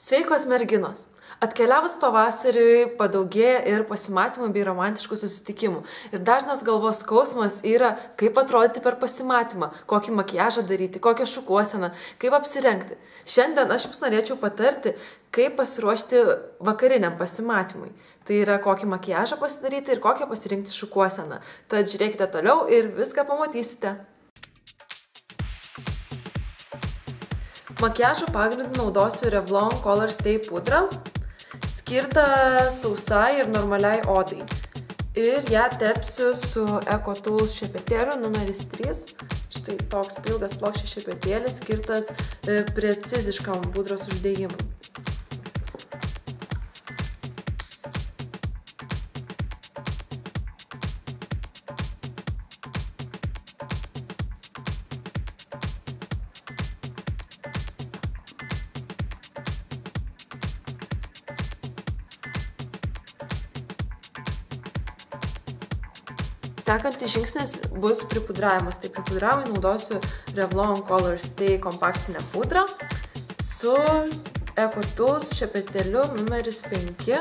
Sveikos merginos! Atkeliavus pavasariui padaugėja ir pasimatymų bei romantiškų susitikimų. Ir dažnas galvos skausmas yra, kaip atrodyti per pasimatymą, kokį makiažą daryti, kokią šukuoseną, kaip apsirengti. Šiandien aš jums norėčiau patarti, kaip pasiruošti vakariniam pasimatymui. Tai yra, kokį makiažą pasidaryti ir kokią pasirinkti šukuoseną. Tad žiūrėkite toliau ir viską pamatysite. Makiažo pagrindu naudosiu Revlon Color Stay pudrą, skirtą sausai ir normaliai odai. Ir ją tepsiu su EcoTools šepetėliu numeris 3. Štai toks ilgas plokščias šepetėlis, skirtas preciziškam pudros uždėjimui. Sekantis žingsnis bus pripudravimas. Tai pripudravimui naudosiu Revlon Color Stay kompaktinę pudrą su EcoTools šepetėliu numeris 5.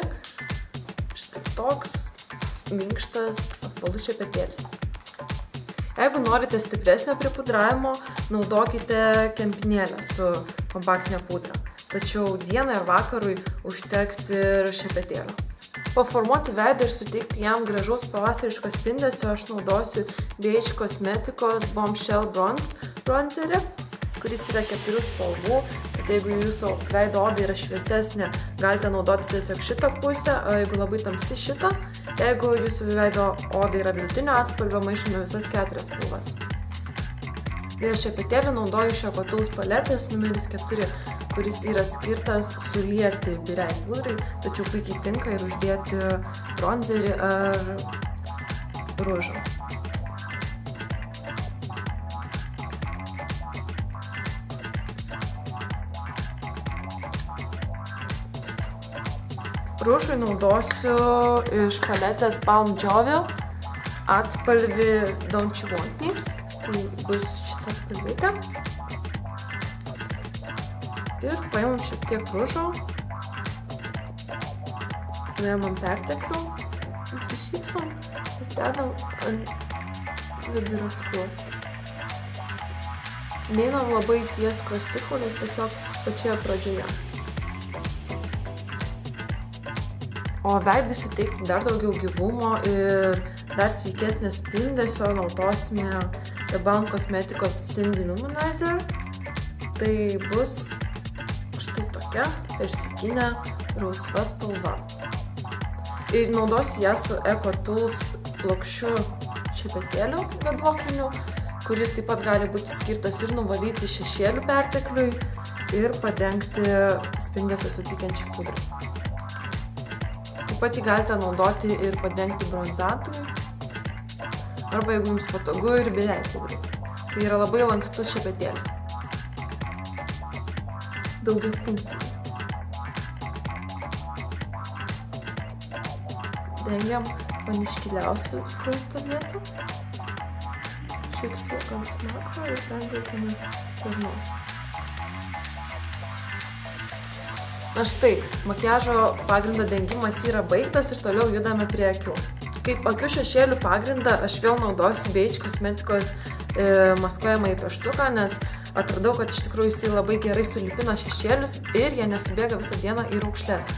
Štai toks minkštas apvalus šepetėlis. Jeigu norite stipresnio pripudravimo, naudokite kempinėlę su kompaktinė pudra. Tačiau dienai ar vakarui užteks ir šepetėlio. Paformuoti veidą ir suteikti jam gražaus pavasariško spindesio aš naudosiu BH Cosmeticos Bombshell bronzerį, kuris yra 4 spalvų. Tad jeigu jūsų veido oda yra šviesesnė, galite naudoti tiesiog šitą pusę, o jeigu labai tamsi šitą. Jeigu jūsų veido oda yra vidutinio atspalvio, maišome visas 4 spalvas. Vėl šepetėlį naudoju iš EcoTools paletės numeris 4, kuris yra skirtas sulieti biriai pudrai, tačiau puikiai tinka ir uždėti bronzerį ar ružą. Ružui naudosiu iš paletės Balm Jovi atspalvį Don't You Want Me. Tai bus šitą spalvytę. Ir paimam šiek tiek ružo. Nuėmam perteklių, nusišypsom ir dedam ant vidurio skruosto. Neinam labai ties skruostikulės, tiesiog pačioje pradžioje. O veidui suteikti dar daugiau gyvumo ir dar sveikesnio spindesio naudosime Balm Cosmeticos Cindy Luminizer. Tai bus štai tokia persikinė rausva spalva. Ir naudosiu ją su EcoTools plokščiu šepetėliu vėduokliniu, kuris taip pat gali būti skirtas ir nuvalyti šešėlių pertekliui ir padengti spindesio suteikiančią pudrą. Taip pat jį galite naudoti ir padengti bronzatui, arba jeigu jums patogu ir biriai pudrai. Tai yra labai lankstus šepetėlis. Daugia funkcijas. Dengiam paniškiliausių skruosto vietų. Šiek tiek ant smakro ir perbraukime per nosį. Na štai, makiažo pagrindo dengimas yra baigtas ir toliau judame prie akių. Kaip akių šešėlių pagrindą aš vėl naudosiu BH Cosmeticos maskuojamąjį pieštuką, nes atradau, kad iš tikrųjų jisai labai gerai sulipina šešėlius ir jie nesubėga visą dieną į raukšles.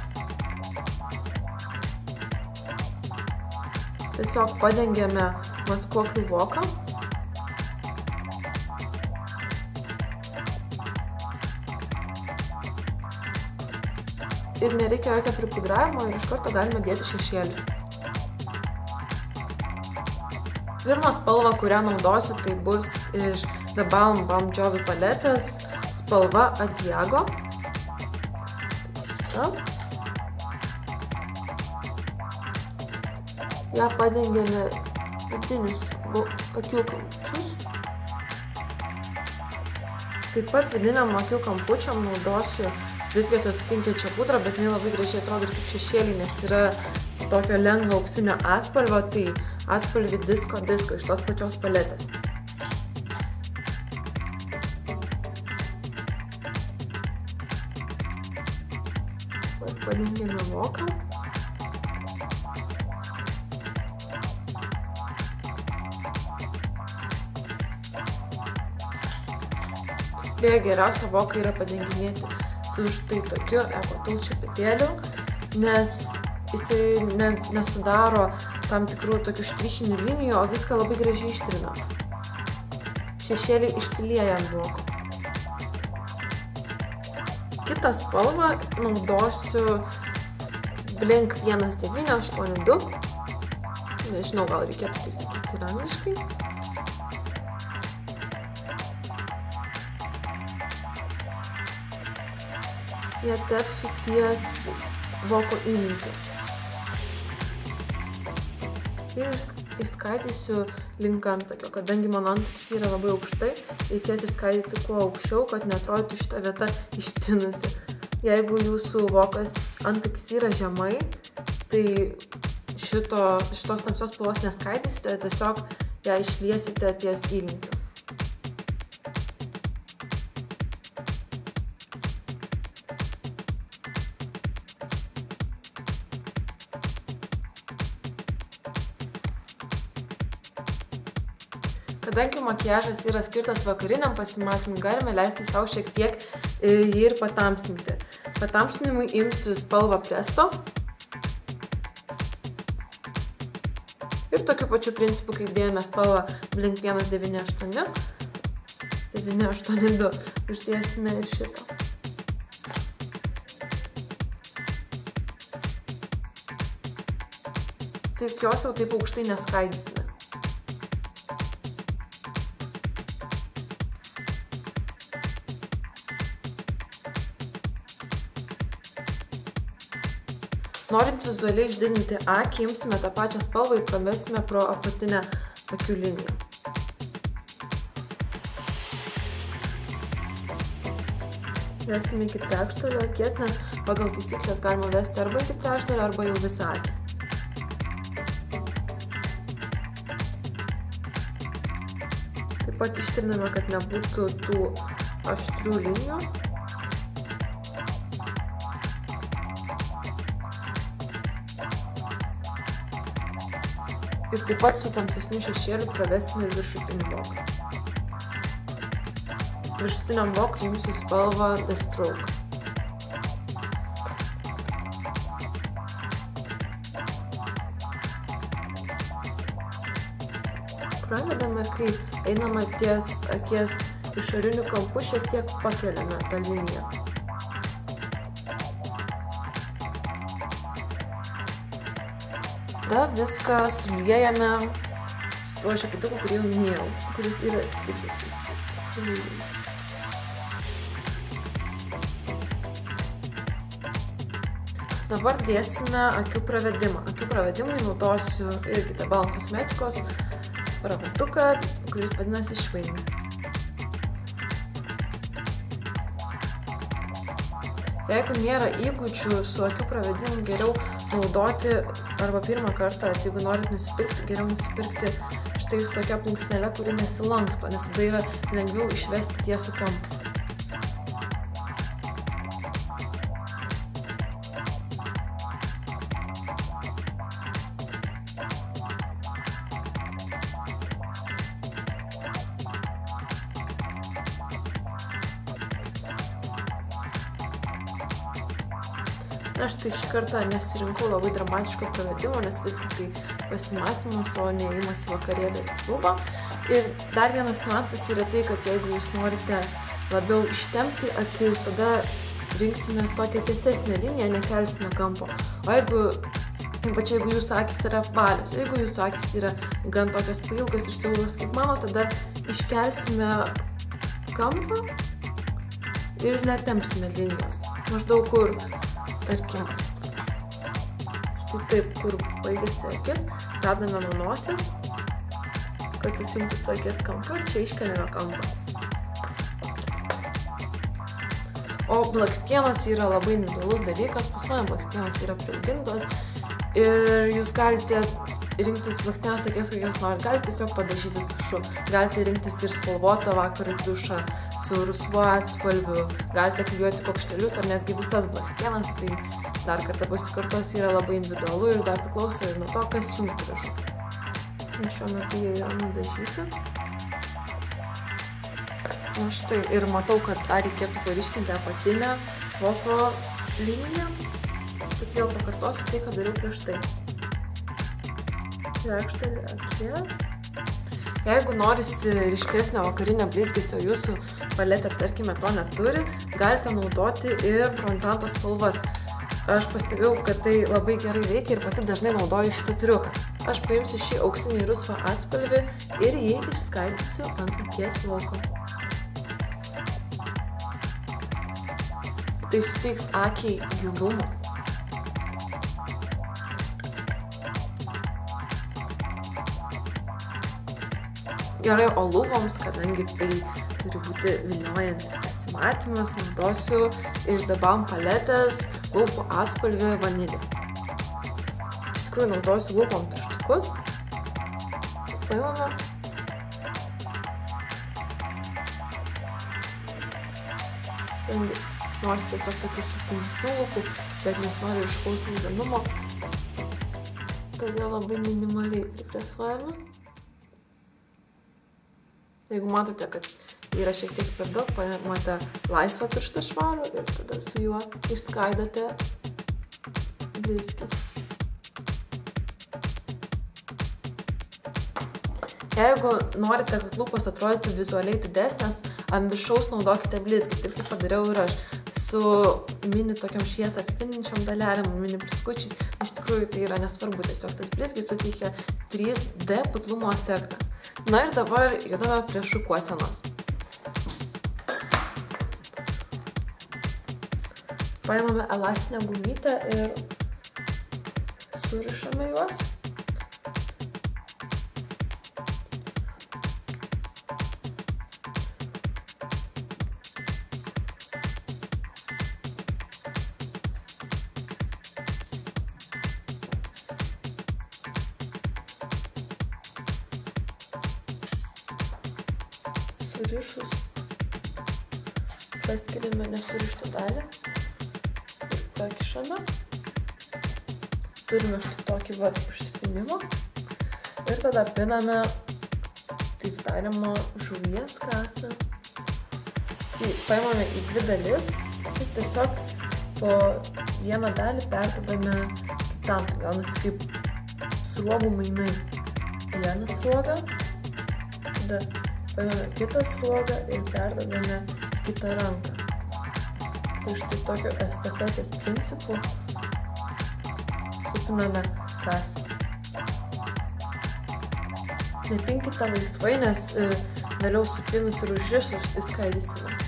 Tiesiog padengiame maskuoklių voką. Ir nereikia jokio pripudravimo ir iš karto galime dėti šešėlius. Pirmą spalvą, kurią naudosiu, tai bus iš The Balm Jovi paletės spalva Adiago. Ja padengiame vidinius akių kampučius. Taip pat vidiniam akių kampučiam naudosiu viskas jos sutinkiančią pudrą, bet jinai labai gražiai atrodo ir kaip šešėliai, nes yra tokio lengvo auksinio atspalvio, tai atspalvį Disco iš tos pačios paletės. Padengiame voką. Beje, geriausia voką yra padenginėti su štai tokiu EcoTool šepetėliu, nes jisai nesudaro tam tikrų tokių štrichinių linijų, o viską labai gražiai ištrina. Šešėliai išsilieja ant voko. Kitą spalvą naudosiu Blink 1982. Nežinau, gal reikėtų tai sakyti ir angliškai. Ją tepsiu ties voko įlinkiu. Ir išskaidysiu link antakio, kadangi mano antakis yra labai aukštai, reikės išskaidyti kuo aukščiau, kad neatrodytų šita vieta ištinusi. Jeigu jūsų vokas antakis yra žemai, tai šitos tamsios spalvos neskaidysite, tiesiog ją išliesite ties įlinkiu. Kadangi makiažas yra skirtas vakariniam pasimatymui, galime leisti savo šiek tiek jį ir patamsinti. Patamsinimui imsiu spalvą Presto. Ir tokiu pačiu principu, kaip dėjome spalvą Blink 198, 982, uždėsime ir šitą. Tikiuosi, jau taip aukštai neskaidysime. Norint vizualiai išdidinti akį, imsime tą pačią spalvą ir pramesime pro apatinę akių liniją. Vesime iki trečdalio akies, nes pagal taisyklės galima vesti arba iki trečdalio, arba jau visą akį. Taip pat ištriname, kad nebūtų tų aštrių linijų. Ir taip pat su tamsesniu šešėliu pravesime ir viršutinį voką. Viršutiniam vokui imsiu spalvą The Stroke. Pradedame, kai einame ties akies išoriniu kampu, šiek tiek pakeliame tą liniją. Tada viską suliejame su tuo šepetuku, kurį jau minėjau, kuris yra skirtas suliejimui. Dabar dėsime akių pravedimą. Akių pravedimui naudosiu irgi Balm Cosmeticos praveduką, kuris vadinasi Schwing. Jeigu nėra įgūdžių su akių pravedimu, geriau naudoti arba pirmą kartą, jeigu norit nusipirkti, geriau nusipirkti štai su tokia plunksnele, kuri nesilanksto, nes tada yra lengviau išvesti tiesų kampą. Aš tai šį kartą nesirinkau labai dramatiško pravedimo, nes visgi tai pasimatymas, o neįimas į vakarėlį ir klubą. Ir dar vienas niuansas yra tai, kad jeigu jūs norite labiau ištempti akis, tada rinksimės tokią tiesesnę liniją, nekelsime kampo. O ypač jeigu jūsų akis yra apvalios, jeigu jūsų akis yra gan tokios pailgos ir siauros kaip mano, tada iškelsime kampą ir netempsime linijos. Maždaug kur, tarkim, štai taip, kur baigėsi akis, dedame nuo nosies, kad įsijungtų su akies kampu ir čia iškeliame kampą. O blakstienos yra labai individualus dalykas, pas mane blakstienos yra priaugintos ir jūs galite rinktis blakstienos tokias, kokias norit, galite tiesiog padažyti tušu, galite rinktis ir spalvotą vakarui tušą, su rusvu atspalviu, galite klijuoti kokštelius ar netgi visas blakstienas, tai dar kartą pasikartosiu, yra labai individualu ir dar priklauso ir nuo to, kas jums gražu. Šiuo metu jie yra nudažyti. O štai ir matau, kad dar reikėtų paryškinti apatinę voko liniją. Bet vėl pakartosiu tai, ką dariau prieš tai. Rekštelį akies. Jeigu norisi ryškesnio vakarinio blizgesio, jūsų paletė, tarkime, to neturi, galite naudoti ir bronzanto spalvas. Aš pastebėjau, kad tai labai gerai veikia ir pati dažnai naudoju šitą triuką. Aš paimsiu šį auksinį rusvą atspalvį ir jį išskaidysiu ant akies voko. Tai suteiks akiai gilumo. Gerai, o lūpoms, kadangi tai turi būti viliojantis pasimatymas, naudosiu iš The Balm paletės lūpų atspalvį vanilį. Iš tikrųjų naudosiu lūpom pirštukus. Paimame. Nors tiesiog tokių subtilesnių lūpų, bet nesinori ryškaus raudonumo. Todėl labai minimaliai pripresuojame. Jeigu matote, kad yra šiek tiek per daug, paimate laisvą pirštą švarų ir tada su juo išskaidote blizgį. Jeigu norite, kad lūpos atrodytų vizualiai didesnės, ant viršaus naudokite blizgį, taip kaip padariau ir aš, su mini tokiam šviesą atspindinčiom dalelėm, mini blizgučiais. Iš tikrųjų tai yra nesvarbu, tiesiog tas blizgis suteikia 3D putlumo efektą. Na ir dabar judame prie šukuosenos. Paimame elastinę gumytę ir surišame juos. Surišus paskiriame nesurištą dalį ir pakišame. Turime štai tokį užsipinimą ir tada piname taip tariamą žuvies kasą. Paimame į 2 dalis ir tiesiog po vieną dalį perdodame kitam. Tai gaunasi kaip sruogų mainai. Vieną sruogą, tada paimame kitą sruogą ir perdodame kitą ranką. Tai štai tokio estafetės principų supiname kasą. Nepinkite laisvai, nes vėliau supinus ir užrišus įskaidysime.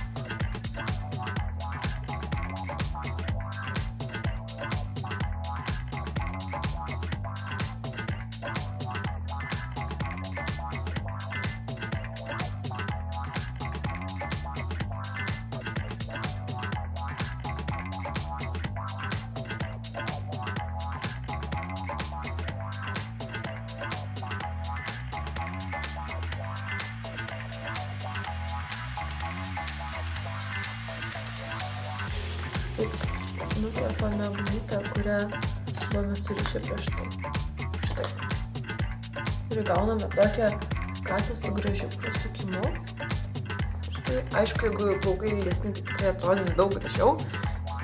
Nukerpame gumytę, kurią buvome surišę prieš tai. Štai. Ir gauname tokią kasą su gražiu prasukimu. Štai, aišku, jeigu plaukai ilgesni, tai tikrai atrodys daug gražiau.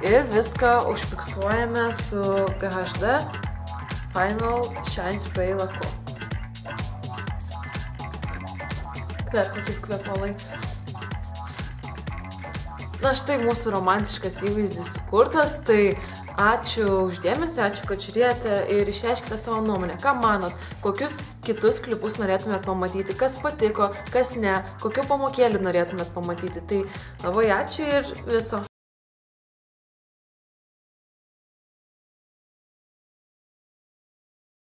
Ir viską užfiksuojame su GHD Final Shine Spray laku. Kvepia kaip kvepalai. Na štai mūsų romantiškas įvaizdis sukurtas, tai ačiū uždėmesį, ačiū, kad žiūrėjote ir išreiškite savo nuomonę. Ką manot, kokius kitus klipus norėtumėt pamatyti, kas patiko, kas ne, kokių pamokėlių norėtumėt pamatyti. Tai labai ačiū ir viso.